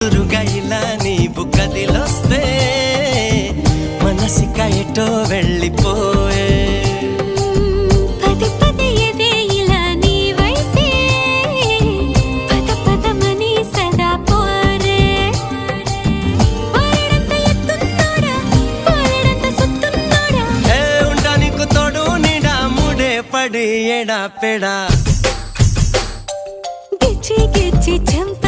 రుగైలా నీవు కదిలొస్తే మనసిక ఎటో వెళ్ళిపోయే పది పది ఎదే ఇలా నీ వైపే పద పదమని సదా పోరే పారడంత ఎత్తున్నోడా పారడంత సుత్తున్నోడా ఏ ఉండా నీకు తోడు నీడా ముడే పడి ఎడా పెడా గిచ్చి గిచ్చి చంప